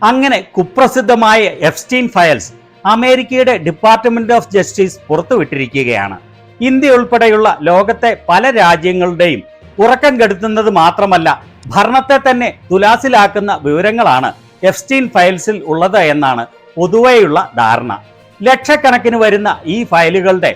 അങ്ങനെ കുപ്രസിദ്ധമായ Epstein files അമേരിക്കയുടെ department of justice പുറത്തുവിട്ടിരിക്കുകയാണ്. India ഉൾപ്പെടെയുള്ള ലോകത്തെ പല രാജ്യങ്ങളുടെയും ഉറക്കം കെടുത്തുന്നത് മാത്രമല്ല, ഭരണത്തെ തന്നെ തുലാസിലാക്കുന്ന വിവരങ്ങളാണ് എപ്സ്റ്റീൻ ഫയൽസിൽ ഉള്ളത് എന്നാണ് പൊതുവെയുള്ള ധാരണ. ലക്ഷക്കണക്കിന് വരുന്ന ഈ ഫയലുകളുടെ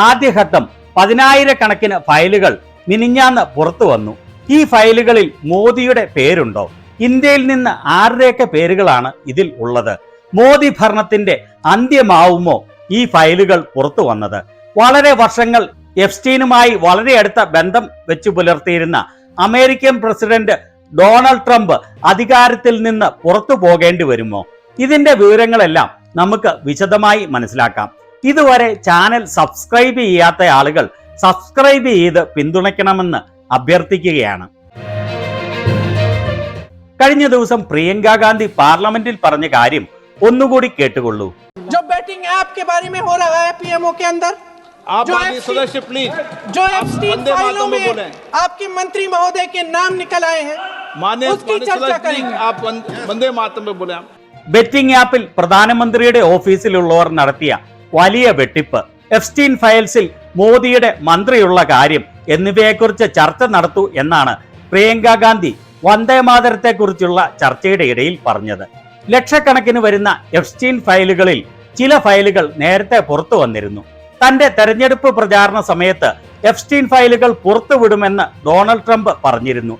ആദ്യഘട്ടം 10,000 ഫയലുകൾ മിനിഞ്ഞാന്ന് പുറത്തു വന്നു. ഈ ഫയലുകളിൽ മോദിയുടെ പേരുണ്ടോ? ഇന്ത്യയിൽ നിന്ന് ആരുടെയൊക്കെ പേരുകളാണ് ഇതിൽ ഉള്ളത്? മോദി ഭരണത്തിന്റെ അന്ത്യമാവുമോ ഈ ഫയലുകൾ പുറത്തു വന്നത്? വളരെ വർഷങ്ങൾ എപ്സ്റ്റീനുമായി വളരെ അടുത്ത ബന്ധം വെച്ചു പുലർത്തിയിരുന്ന അമേരിക്കൻ പ്രസിഡന്റ് ഡൊണാൾഡ് ട്രംപ് അധികാരത്തിൽ നിന്ന് പുറത്തു പോകേണ്ടി വരുമോ? ഇതിന്റെ വിവരങ്ങളെല്ലാം നമുക്ക് വിശദമായി മനസ്സിലാക്കാം. ഇതുവരെ ചാനൽ സബ്സ്ക്രൈബ് ചെയ്യാത്ത ആളുകൾ സബ്സ്ക്രൈബ് ചെയ്ത് പിന്തുണയ്ക്കണമെന്ന് അഭ്യർത്ഥിക്കുകയാണ്. കഴിഞ്ഞ ദിവസം പ്രിയങ്ക ഗാന്ധി പാർലമെന്റിൽ പറഞ്ഞ കാര്യം ഒന്നുകൂടി കേട്ടുകൊള്ളൂ. जो बैटिंग ऐप के बारे में हो रहा है पीएमओ के अंदर, सदस्य प्लीज, जो एप्स्टीन फाइलों में आपके मंत्री महोदय के नाम निकल आए हैं, उसकी चर्चा करेंगे. आप वंदे मातरम में बोले. ബെറ്റിംഗ് ആപ്പിൽ പ്രധാനമന്ത്രിയുടെ ഓഫീസിലുള്ളവർ നടത്തിയ വലിയ വെട്ടിപ്പ്, എപ്സ്റ്റീൻ ഫയൽസിൽ മോദിയുടെ മന്ത്രിയുള്ള കാര്യം എന്നിവയെക്കുറിച്ച് ചർച്ച നടത്തൂ എന്നാണ് പ്രിയങ്ക ഗാന്ധി വന്ദേമാതരത്തെക്കുറിച്ചുള്ള ചർച്ചയുടെ ഇടയിൽ പറഞ്ഞത്. ലക്ഷക്കണക്കിന് വരുന്ന എപ്സ്റ്റീൻ ഫയലുകളിൽ ചില ഫയലുകൾ നേരത്തെ പുറത്തു വന്നിരുന്നു. തന്റെ തെരഞ്ഞെടുപ്പ് പ്രചാരണ സമയത്ത് എപ്സ്റ്റീൻ ഫയലുകൾ പുറത്തുവിടുമെന്ന് ഡൊണാൾഡ് ട്രംപ് പറഞ്ഞിരുന്നു.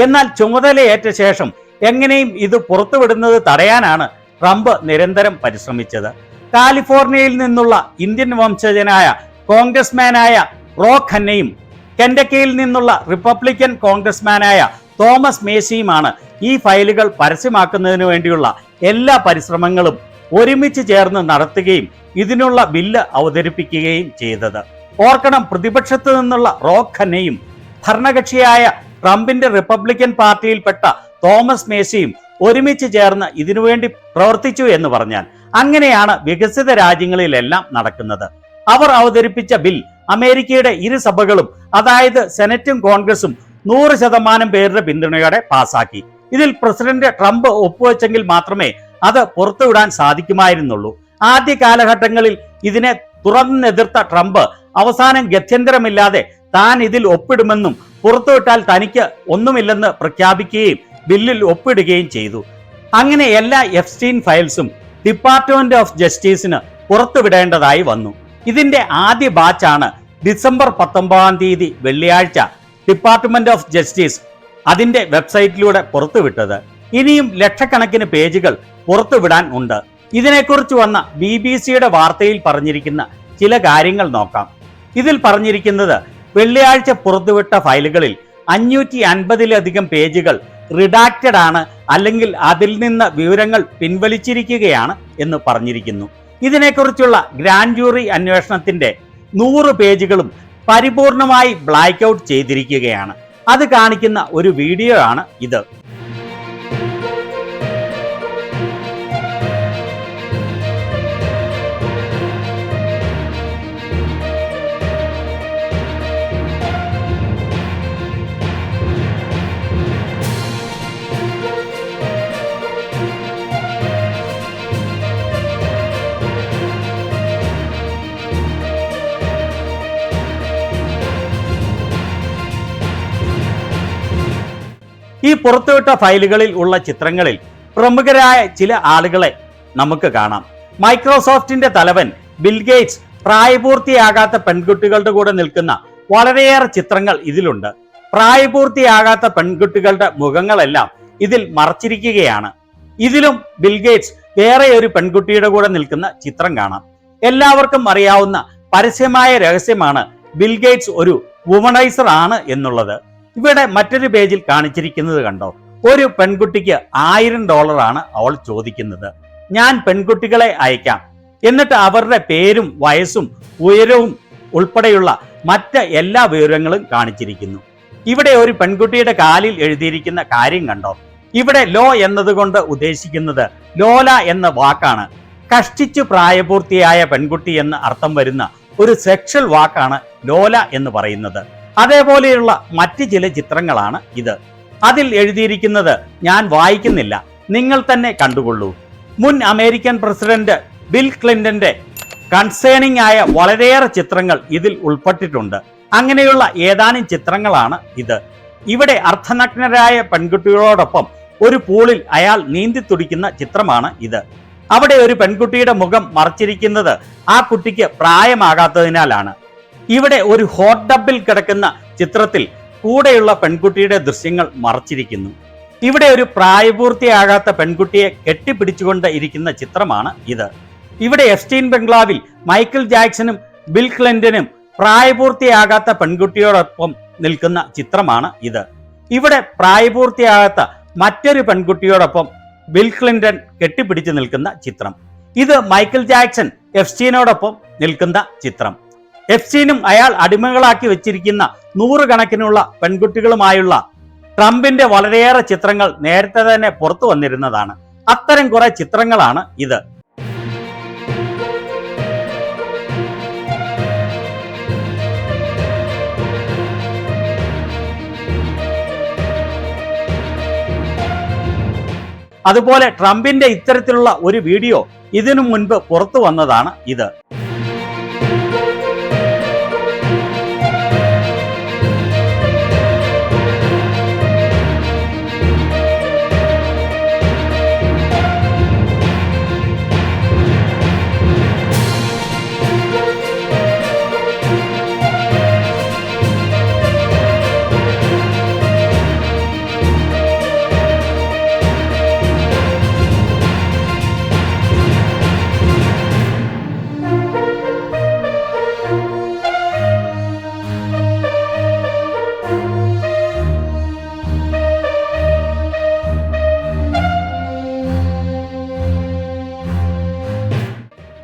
എന്നാൽ ചുമതലയേറ്റ ശേഷം എങ്ങനെയും ഇത് പുറത്തുവിടുന്നത് തടയാനാണ് ട്രംപ് നിരന്തരം പരിശ്രമിച്ചത്. കാലിഫോർണിയയിൽ നിന്നുള്ള ഇന്ത്യൻ വംശജനായ കോൺഗ്രസ്മാനായ റോ ഖന്നയും കെൻഡക്കിയിൽ നിന്നുള്ള റിപ്പബ്ലിക്കൻ കോൺഗ്രസ്മാനായ തോമസ് മേസിയുമാണ് ഈ ഫയലുകൾ പരസ്യമാക്കുന്നതിനു വേണ്ടിയുള്ള എല്ലാ പരിശ്രമങ്ങളും ഒരുമിച്ച് ചേർന്ന് നടത്തുകയും ഇതിനുള്ള ബില്ല് അവതരിപ്പിക്കുകയും ചെയ്തത്. ഓർക്കണം, പ്രതിപക്ഷത്തു നിന്നുള്ള റോ ഖന്നയും ഭരണകക്ഷിയായ ട്രംപിന്റെ റിപ്പബ്ലിക്കൻ പാർട്ടിയിൽപ്പെട്ട തോമസ് മേസിയും ഒരുമിച്ച് ചേർന്ന് ഇതിനുവേണ്ടി പ്രവർത്തിച്ചു എന്ന് പറഞ്ഞാൽ അങ്ങനെയാണ് വികസിത രാജ്യങ്ങളിലെല്ലാം നടക്കുന്നത്. അവർ അവതരിപ്പിച്ച ബിൽ അമേരിക്കയുടെ ഇരു സഭകളും, അതായത് സെനറ്റും കോൺഗ്രസും 100% പേരുടെ പിന്തുണയോടെ പാസാക്കി. ഇതിൽ പ്രസിഡന്റ് ട്രംപ് ഒപ്പുവെച്ചെങ്കിൽ മാത്രമേ അത് പുറത്തുവിടാൻ സാധിക്കുമായിരുന്നുള്ളൂ. ആദ്യ കാലഘട്ടങ്ങളിൽ ഇതിനെ തുറന്നെതിർത്ത ട്രംപ് അവസാനം ഗത്യന്തരമില്ലാതെ താൻ ഇതിൽ ഒപ്പിടുമെന്നും പുറത്തുവിട്ടാൽ തനിക്ക് ഒന്നുമില്ലെന്ന് പ്രഖ്യാപിക്കുകയും ബില്ലിൽ ഒപ്പിടുകയും ചെയ്തു. അങ്ങനെ എല്ലാ എപ്സ്റ്റീൻ ഫയൽസും ഡിപ്പാർട്ട്മെന്റ് ഓഫ് ജസ്റ്റിസിന് പുറത്തുവിടേണ്ടതായി വന്നു. ഇതിന്റെ ആദ്യ ബാച്ചാണ് ഡിസംബർ 19 വെള്ളിയാഴ്ച ഡിപ്പാർട്ട്മെന്റ് ഓഫ് ജസ്റ്റിസ് അതിന്റെ വെബ്സൈറ്റിലൂടെ പുറത്തുവിട്ടത്. ഇനിയും ലക്ഷക്കണക്കിന് പേജുകൾ പുറത്തുവിടാൻ ഉണ്ട്. ഇതിനെക്കുറിച്ച് വന്ന BBC-യുടെ വാർത്തയിൽ പറഞ്ഞിരിക്കുന്ന ചില കാര്യങ്ങൾ നോക്കാം. ഇതിൽ പറഞ്ഞിരിക്കുന്നത്, വെള്ളിയാഴ്ച പുറത്തുവിട്ട ഫയലുകളിൽ 550-ലധികം പേജുകൾ റിഡാക്റ്റഡ് ആണ്, അല്ലെങ്കിൽ അതിൽ നിന്ന് വിവരങ്ങൾ പിൻവലിച്ചിരിക്കുകയാണ് എന്ന് പറഞ്ഞിരിക്കുന്നു. ഇതിനെക്കുറിച്ചുള്ള ഗ്രാൻഡ് ജൂറി അന്വേഷണത്തിന്റെ 100 പേജുകളും പരിപൂർണമായി ബ്ലാക്ക് ഔട്ട് ചെയ്തിരിക്കുകയാണ്. അത് കാണിക്കുന്ന ഒരു വീഡിയോ ആണ് ഇത്. ഈ പുറത്തുവിട്ട ഫയലുകളിൽ ഉള്ള ചിത്രങ്ങളിൽ പ്രമുഖരായ ചില ആളുകളെ നമുക്ക് കാണാം. മൈക്രോസോഫ്റ്റിന്റെ തലവൻ ബിൽ ഗേറ്റ്സ് പ്രായപൂർത്തിയാകാത്ത പെൺകുട്ടികളുടെ കൂടെ നിൽക്കുന്ന വളരെയേറെ ചിത്രങ്ങൾ ഇതിലുണ്ട്. പ്രായപൂർത്തിയാകാത്ത പെൺകുട്ടികളുടെ മുഖങ്ങളെല്ലാം ഇതിൽ മറച്ചിരിക്കുകയാണ്. ഇതിലും ബിൽ ഗേറ്റ്സ് വേറെ ഒരു പെൺകുട്ടിയുടെ കൂടെ നിൽക്കുന്ന ചിത്രം കാണാം. എല്ലാവർക്കും അറിയാവുന്ന പരസ്യമായ രഹസ്യമാണ് ബിൽ ഗേറ്റ്സ് ഒരു വുമണൈസർ ആണ് എന്നുള്ളത്. ഇവിടെ മറ്റൊരു പേജിൽ കാണിച്ചിരിക്കുന്നത് കണ്ടോ? ഒരു പെൺകുട്ടിക്ക് $1000 ആണ് അവൾ ചോദിക്കുന്നത്. ഞാൻ പെൺകുട്ടികളെ അയക്കാം, എന്നിട്ട് അവരുടെ പേരും വയസ്സും ഉയരവും ഉൾപ്പെടെയുള്ള മറ്റ് എല്ലാ വിവരങ്ങളും കാണിച്ചിരിക്കുന്നു. ഇവിടെ ഒരു പെൺകുട്ടിയുടെ കാലിൽ എഴുതിയിരിക്കുന്ന കാര്യം കണ്ടോ? ഇവിടെ ലോ എന്നതുകൊണ്ട് ഉദ്ദേശിക്കുന്നത് ലോല എന്ന വാക്കാണ്. കഷ്ടിച്ചു പ്രായപൂർത്തിയായ പെൺകുട്ടി എന്ന് അർത്ഥം വരുന്ന ഒരു സെക്ഷൽ വാക്കാണ് ലോല എന്ന് പറയുന്നത്. അതേപോലെയുള്ള മറ്റ് ചില ചിത്രങ്ങളാണ് ഇത്. അതിൽ എഴുതിയിരിക്കുന്നത് ഞാൻ വായിക്കുന്നില്ല. നിങ്ങൾ തന്നെ കണ്ടുകൊള്ളൂ. മുൻ അമേരിക്കൻ പ്രസിഡന്റ് ബിൽ ക്ലിന്റന്റെ കൺസേണിംഗ് ആയ വളരെയേറെ ചിത്രങ്ങൾ ഇതിൽ ഉൾപ്പെട്ടിട്ടുണ്ട്. അങ്ങനെയുള്ള ഏതാനും ചിത്രങ്ങളാണ് ഇത്. ഇവിടെ അർദ്ധനഗ്നരായ പെൺകുട്ടികളോടൊപ്പം ഒരു പൂളിൽ അയാൾ നീന്തി തുടിക്കുന്ന ചിത്രമാണ് ഇത്. അവിടെ ഒരു പെൺകുട്ടിയുടെ മുഖം മറച്ചിരിക്കുന്നത് ആ കുട്ടിക്ക് പ്രായമാകാത്തതിനാലാണ്. ഇവിടെ ഒരു ഹോട്ട് ടബിൽ കിടക്കുന്ന ചിത്രത്തിൽ കൂടെയുള്ള പെൺകുട്ടിയുടെ ദൃശ്യങ്ങൾ മറച്ചിരിക്കുന്നു. ഇവിടെ ഒരു പ്രായപൂർത്തിയാകാത്ത പെൺകുട്ടിയെ കെട്ടിപ്പിടിച്ചുകൊണ്ട് ഇരിക്കുന്ന ചിത്രമാണ് ഇത്. ഇവിടെ എഫ്സ്റ്റീൻ ബംഗ്ലാവിൽ മൈക്കിൾ ജാക്സണും ബിൽ ക്ലിന്റനും പ്രായപൂർത്തിയാകാത്ത പെൺകുട്ടിയോടൊപ്പം നിൽക്കുന്ന ചിത്രമാണ് ഇത്. ഇവിടെ പ്രായപൂർത്തിയാകാത്ത മറ്റൊരു പെൺകുട്ടിയോടൊപ്പം ബിൽ ക്ലിന്റൺ കെട്ടിപ്പിടിച്ചു നിൽക്കുന്ന ചിത്രം. ഇത് മൈക്കിൾ ജാക്സൺ എഫ്സ്റ്റീനോടൊപ്പം നിൽക്കുന്ന ചിത്രം. എഫ്സ്റ്റീനും അയാൾ അടിമകളാക്കി വെച്ചിരിക്കുന്ന നൂറുകണക്കിനുള്ള പെൺകുട്ടികളുമായുള്ള ട്രംപിന്റെ വളരെയേറെ ചിത്രങ്ങൾ നേരത്തെ തന്നെ പുറത്തു വന്നിരുന്നതാണ്. അത്തരം കുറെ ചിത്രങ്ങളാണ് ഇത്. അതുപോലെ ട്രംപിന്റെ ഇത്തരത്തിലുള്ള ഒരു വീഡിയോ ഇതിനു മുൻപ് പുറത്തു വന്നതാണ് ഇത്.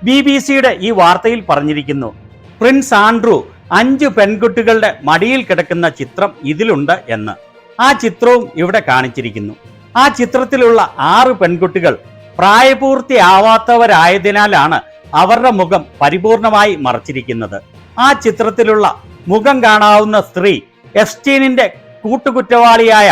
BBC-യുടെ ഈ വാർത്തയിൽ പറഞ്ഞിരിക്കുന്നു, പ്രിൻസ് ആൻഡ്രൂ 5 പെൺകുട്ടികളുടെ മടിയിൽ കിടക്കുന്ന ചിത്രം ഇതിലുണ്ട് എന്ന്. ആ ചിത്രവും ഇവിടെ കാണിച്ചിരിക്കുന്നു. ആ ചിത്രത്തിലുള്ള 6 പെൺകുട്ടികൾ പ്രായപൂർത്തിയാവാത്തവരായതിനാലാണ് അവരുടെ മുഖം പരിപൂർണമായി മറച്ചിരിക്കുന്നത്. ആ ചിത്രത്തിലുള്ള മുഖം കാണാവുന്ന സ്ത്രീ എഫ്സ്റ്റീനിന്റെ കൂട്ടുകുറ്റവാളിയായ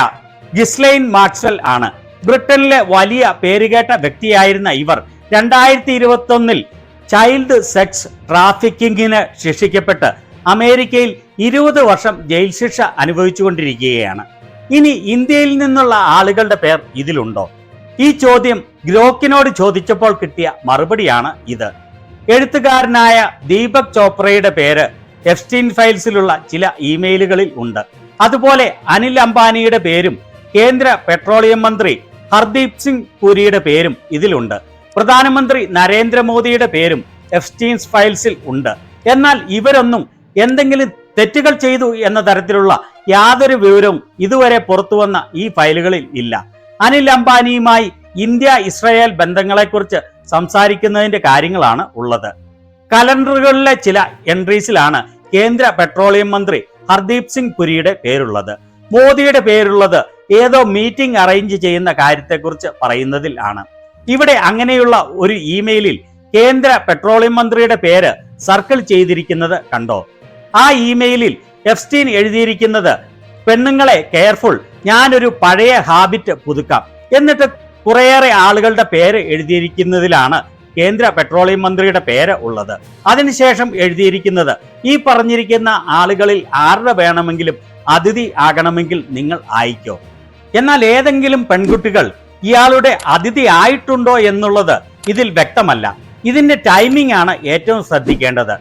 ഗിസ്ലൈൻ മാക്സ്വെൽ ആണ്. ബ്രിട്ടനിലെ വലിയ പേരുകേട്ട വ്യക്തിയായിരുന്ന ഇവർ 2021 ചൈൽഡ് സെക്സ് ട്രാഫിക്കിങ്ങിന് ശിക്ഷിക്കപ്പെട്ട് അമേരിക്കയിൽ 20 വർഷം ജയിൽ ശിക്ഷ അനുഭവിച്ചുകൊണ്ടിരിക്കുകയാണ്. ഇനി ഇന്ത്യയിൽ നിന്നുള്ള ആളുകളുടെ പേർ ഇതിലുണ്ടോ? ഈ ചോദ്യം ഗ്രോക്കിനോട് ചോദിച്ചപ്പോൾ കിട്ടിയ മറുപടിയാണ് ഇത്. എഴുത്തുകാരനായ ദീപക് ചോപ്രയുടെ പേര് എഫ്സ്റ്റീൻ ഫയൽസിലുള്ള ചില ഇമെയിലുകളിൽ ഉണ്ട്. അതുപോലെ അനിൽ അംബാനിയുടെ പേരും കേന്ദ്ര പെട്രോളിയം മന്ത്രി ഹർദീപ് സിംഗ് പുരിയുടെ പേരും ഇതിലുണ്ട്. പ്രധാനമന്ത്രി നരേന്ദ്രമോദിയുടെ പേരും എഫ്സ്റ്റീൻസ് ഫയൽസിൽ ഉണ്ട്. എന്നാൽ ഇവരൊന്നും എന്തെങ്കിലും തെറ്റുകൾ ചെയ്തു എന്ന തരത്തിലുള്ള യാതൊരു വിവരവും ഇതുവരെ പുറത്തുവന്ന ഈ ഫയലുകളിൽ ഇല്ല. അനിൽ അംബാനിയുമായി ഇന്ത്യ ഇസ്രായേൽ ബന്ധങ്ങളെക്കുറിച്ച് സംസാരിക്കുന്നതിന്റെ കാര്യങ്ങളാണ് ഉള്ളത്. കലണ്ടറുകളിലെ ചില എൻട്രീസിലാണ് കേന്ദ്ര പെട്രോളിയം മന്ത്രി ഹർദീപ് സിംഗ് പുരിയുടെ പേരുള്ളത്. മോദിയുടെ പേരുള്ളത് ഏതോ മീറ്റിംഗ് അറേഞ്ച് ചെയ്യുന്ന കാര്യത്തെക്കുറിച്ച് പറയുന്നതിൽ ആണ്. ഇവിടെ അങ്ങനെയുള്ള ഒരു ഇമെയിലിൽ കേന്ദ്ര പെട്രോളിയം മന്ത്രിയുടെ പേര് സർക്കിൾ ചെയ്തിരിക്കുന്നത് കണ്ടോ? ആ ഇമെയിലിൽ എഫ്സ്റ്റീൻ എഴുതിയിരിക്കുന്നത്, പെണ്ണുങ്ങളെ കെയർഫുൾ, ഞാനൊരു പഴയ ഹാബിറ്റ് പുതുക്കാം. എന്നിട്ട് കുറേയേറെ ആളുകളുടെ പേര് എഴുതിയിരിക്കുന്നതിലാണ് കേന്ദ്ര പെട്രോളിയം മന്ത്രിയുടെ പേര് ഉള്ളത്. അതിനുശേഷം എഴുതിയിരിക്കുന്നത്, ഈ പറഞ്ഞിരിക്കുന്ന ആളുകളിൽ ആരുടെ വേണമെങ്കിലും അതിഥി ആകണമെങ്കിൽ നിങ്ങൾ അയക്കോ. എന്നാൽ ഏതെങ്കിലും പെൺകുട്ടികൾ ഇയാളുടെ അതിഥി ആയിട്ടുണ്ടോ എന്നുള്ളത് ഇതിൽ വ്യക്തമല്ല. ഇതിന്റെ ടൈമിംഗ് ആണ് ഏറ്റവും ശ്രദ്ധിക്കേണ്ടത്.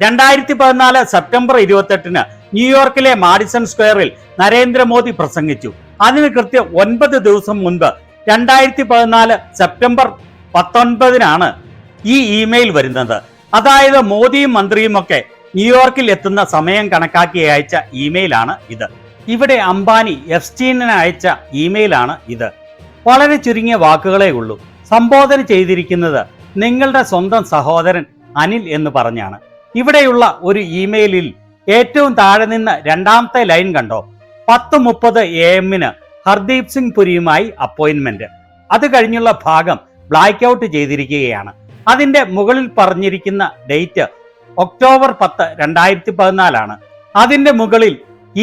2014 സെപ്റ്റംബർ 28 ന്യൂയോർക്കിലെ മാഡിസൺ സ്ക്വയറിൽ നരേന്ദ്രമോദി പ്രസംഗിച്ചു. അതിന് കൃത്യം 9 ദിവസം മുൻപ് 2014 സെപ്റ്റംബർ 19 ഈ ഇമെയിൽ വരുന്നത്. അതായത് മോദിയും മന്ത്രിയും ഒക്കെ ന്യൂയോർക്കിൽ എത്തുന്ന സമയം കണക്കാക്കി അയച്ച ഇമെയിലാണ് ഇത്. ഇവിടെ അംബാനി എഫ്സ്റ്റീനിന് അയച്ച ഇമെയിലാണ് ഇത്. വളരെ ചുരുങ്ങിയ വാക്കുകളേ ഉള്ളൂ. സംബോധന ചെയ്തിരിക്കുന്നത് നിങ്ങളുടെ സ്വന്തം സഹോദരൻ അനിൽ എന്ന് പറഞ്ഞാണ്. ഇവിടെയുള്ള ഒരു ഇമെയിലിൽ ഏറ്റവും താഴെ നിന്ന് രണ്ടാമത്തെ ലൈൻ കണ്ടോ? 10:30 AM ഹർദീപ് സിംഗ് പുരിയുമായി അപ്പോയിന്റ്മെന്റ്. അത് കഴിഞ്ഞുള്ള ഭാഗം ബ്ലാക്ക് ഔട്ട് ചെയ്തിരിക്കുകയാണ്. അതിന്റെ മുകളിൽ പറഞ്ഞിരിക്കുന്ന ഡേറ്റ് ഒക്ടോബർ 10, 2014. അതിന്റെ മുകളിൽ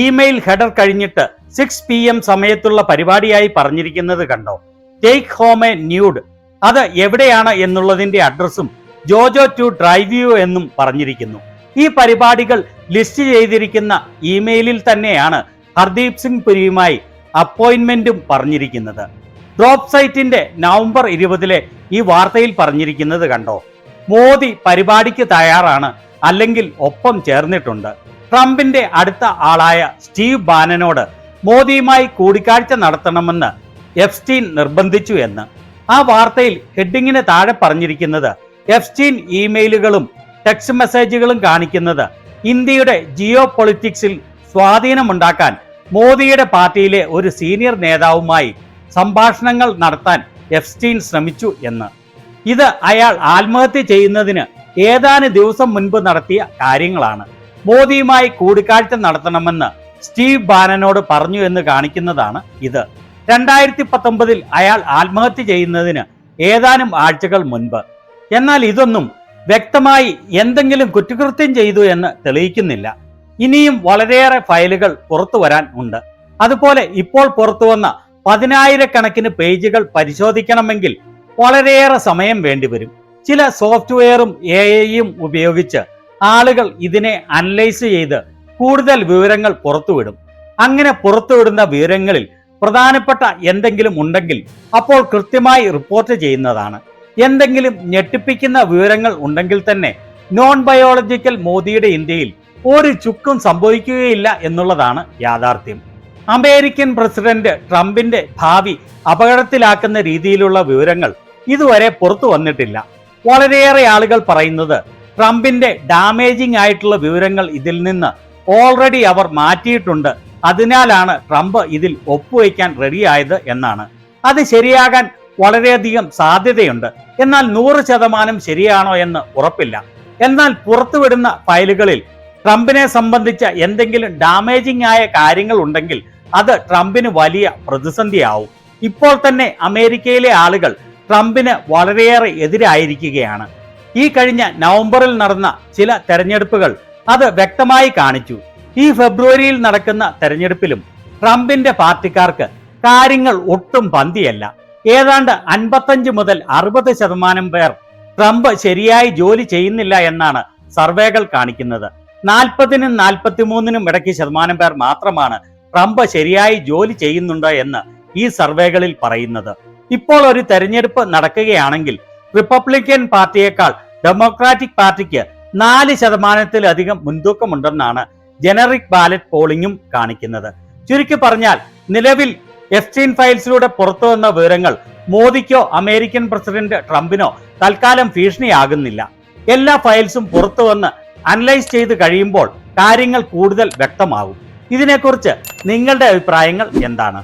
ഇമെയിൽ ഹെഡർ കഴിഞ്ഞിട്ട് 6 PM സമയത്തുള്ള പരിപാടിയായി പറഞ്ഞിരിക്കുന്നത് കണ്ടോ? ടേക്ക് ഹോം എ ന്യൂഡ്, അത് എവിടെയാണ് എന്നുള്ളതിന്റെ അഡ്രസ്സും ജോജോ ടു ഡ്രൈവ് യു എന്നും പറഞ്ഞിരിക്കുന്നു. ഈ പരിപാടികൾ ലിസ്റ്റ് ചെയ്തിരിക്കുന്ന ഇമെയിലിൽ തന്നെയാണ് ഹർദീപ് സിംഗ് പുരിയുമായി അപ്പോയിന്റ്മെന്റും പറഞ്ഞിരിക്കുന്നത്. ഡ്രോപ്പ് സൈറ്റിന്റെ നവംബർ 20 ഈ വാർത്തയിൽ പറഞ്ഞിരിക്കുന്നത് കണ്ടോ? മോദി പരിപാടിക്ക് തയ്യാറാണ്, അല്ലെങ്കിൽ ഒപ്പം ചേർന്നിട്ടുണ്ട്. ട്രംപിന്റെ അടുത്ത ആളായ സ്റ്റീവ് ബാനനോട് മോദിയുമായി കൂടിക്കാഴ്ച നടത്തണമെന്ന് എപ്സ്റ്റീൻ നിർബന്ധിച്ചു എന്ന്. ആ വാർത്തയിൽ ഹെഡിങ്ങിന് താഴെ പറഞ്ഞിരിക്കുന്നത് എപ്സ്റ്റീൻ ഇമെയിലുകളും ടെക്സ്റ്റ് മെസ്സേജുകളും കാണിക്കുന്നത് ഇന്ത്യയുടെ ജിയോ പൊളിറ്റിക്സിൽ സ്വാധീനമുണ്ടാക്കാൻ മോദിയുടെ പാർട്ടിയിലെ ഒരു സീനിയർ നേതാവുമായി സംഭാഷണങ്ങൾ നടത്താൻ എപ്സ്റ്റീൻ ശ്രമിച്ചു എന്ന്. ഇത് അയാൾ ആത്മഹത്യ ചെയ്യുന്നതിന് ഏതാനും ദിവസം മുൻപ് നടത്തിയ കാര്യങ്ങളാണ്. മോദിയുമായി കൂടിക്കാഴ്ച നടത്തണമെന്ന് സ്റ്റീവ് ബാനനോട് പറഞ്ഞു എന്ന് കാണിക്കുന്നതാണ് ഇത്. 2019 അയാൾ ആത്മഹത്യ ചെയ്യുന്നതിന് ഏതാനും ആഴ്ചകൾ മുൻപ്. എന്നാൽ ഇതൊന്നും വ്യക്തമായി എന്തെങ്കിലും കുറ്റകൃത്യം ചെയ്തു എന്ന് തെളിയിക്കുന്നില്ല. ഇനിയും വളരെയേറെ ഫയലുകൾ പുറത്തു വരാൻ ഉണ്ട്. അതുപോലെ ഇപ്പോൾ പുറത്തുവന്ന 10,000-കണക്കിന് പേജുകൾ പരിശോധിക്കണമെങ്കിൽ വളരെയേറെ സമയം വേണ്ടിവരും. ചില സോഫ്റ്റ്വെയറും AI-യും ഉപയോഗിച്ച് ആളുകൾ ഇതിനെ അനലൈസ് ചെയ്ത് കൂടുതൽ വിവരങ്ങൾ പുറത്തുവിടും. അങ്ങനെ പുറത്തുവിടുന്ന വിവരങ്ങളിൽ പ്രധാനപ്പെട്ട എന്തെങ്കിലും ഉണ്ടെങ്കിൽ അപ്പോൾ കൃത്യമായി റിപ്പോർട്ട് ചെയ്യുന്നതാണ്. എന്തെങ്കിലും ഞെട്ടിപ്പിക്കുന്ന വിവരങ്ങൾ ഉണ്ടെങ്കിൽ തന്നെ നോൺ ബയോളജിക്കൽ മോദിയുടെ ഇന്ത്യയിൽ ഒരു ചുക്കും സംഭവിക്കുകയില്ല എന്നുള്ളതാണ് യാഥാർത്ഥ്യം. അമേരിക്കൻ പ്രസിഡന്റ് ട്രംപിന്റെ ഭാവി അപകടത്തിലാക്കുന്ന രീതിയിലുള്ള വിവരങ്ങൾ ഇതുവരെ പുറത്തു വന്നിട്ടില്ല. വളരെയേറെ ആളുകൾ പറയുന്നത് ട്രംപിന്റെ ഡാമേജിംഗ് ആയിട്ടുള്ള വിവരങ്ങൾ ഇതിൽ നിന്ന് ഓൾറെഡി അവർ മാറ്റിയിട്ടുണ്ട്, അതിനാലാണ് ട്രംപ് ഇതിൽ ഒപ്പുവയ്ക്കാൻ റെഡിയായത് എന്നാണ്. അത് ശരിയാകാൻ വളരെയധികം സാധ്യതയുണ്ട്. എന്നാൽ 100% ശരിയാണോ എന്ന് ഉറപ്പില്ല. എന്നാൽ പുറത്തുവിടുന്ന ഫയലുകളിൽ ട്രംപിനെ സംബന്ധിച്ച എന്തെങ്കിലും ഡാമേജിംഗ് ആയ കാര്യങ്ങൾ ഉണ്ടെങ്കിൽ അത് ട്രംപിന് വലിയ പ്രതിസന്ധിയാവും. ഇപ്പോൾ തന്നെ അമേരിക്കയിലെ ആളുകൾ ട്രംപിന് വളരെയേറെ എതിരായിരിക്കുകയാണ്. ഈ കഴിഞ്ഞ നവംബറിൽ നടന്ന ചില തെരഞ്ഞെടുപ്പുകൾ അത് വ്യക്തമായി കാണിച്ചു. ഈ ഫെബ്രുവരിയിൽ നടക്കുന്ന തെരഞ്ഞെടുപ്പിലും ട്രംപിന്റെ പാർട്ടിക്കാർക്ക് കാര്യങ്ങൾ ഒട്ടും പന്തിയല്ല. ഏതാണ്ട് 55 മുതൽ 60% പേർ ട്രംപ് ശരിയായി ജോലി ചെയ്യുന്നില്ല എന്നാണ് സർവേകൾ കാണിക്കുന്നത്. 40-നും 43-നും ഇടയ്ക്ക് ശതമാനം പേർ മാത്രമാണ് ട്രംപ് ശരിയായി ജോലി ചെയ്യുന്നുണ്ട് എന്ന് ഈ സർവേകളിൽ പറയുന്നത്. ഇപ്പോൾ ഒരു തെരഞ്ഞെടുപ്പ് നടക്കുകയാണെങ്കിൽ റിപ്പബ്ലിക്കൻ പാർട്ടിയേക്കാൾ ഡെമോക്രാറ്റിക് പാർട്ടിക്ക് 4%-ലധികം മുൻതൂക്കമുണ്ടെന്നാണ് ജനറിക് ബാലറ്റ് പോളിംഗും കാണിക്കുന്നത്. ചുരുക്കി പറഞ്ഞാൽ നിലവിൽ എപ്സ്റ്റീൻ ഫയൽസിലൂടെ പുറത്തുവന്ന വിവരങ്ങൾ മോദിക്കോ അമേരിക്കൻ പ്രസിഡന്റ് ട്രംപിനോ തൽക്കാലം ഭീഷണിയാകുന്നില്ല. എല്ലാ ഫയൽസും പുറത്തുവന്ന് അനലൈസ് ചെയ്ത് കഴിയുമ്പോൾ കാര്യങ്ങൾ കൂടുതൽ വ്യക്തമാകും. ഇതിനെക്കുറിച്ച് നിങ്ങളുടെ അഭിപ്രായങ്ങൾ എന്താണ്?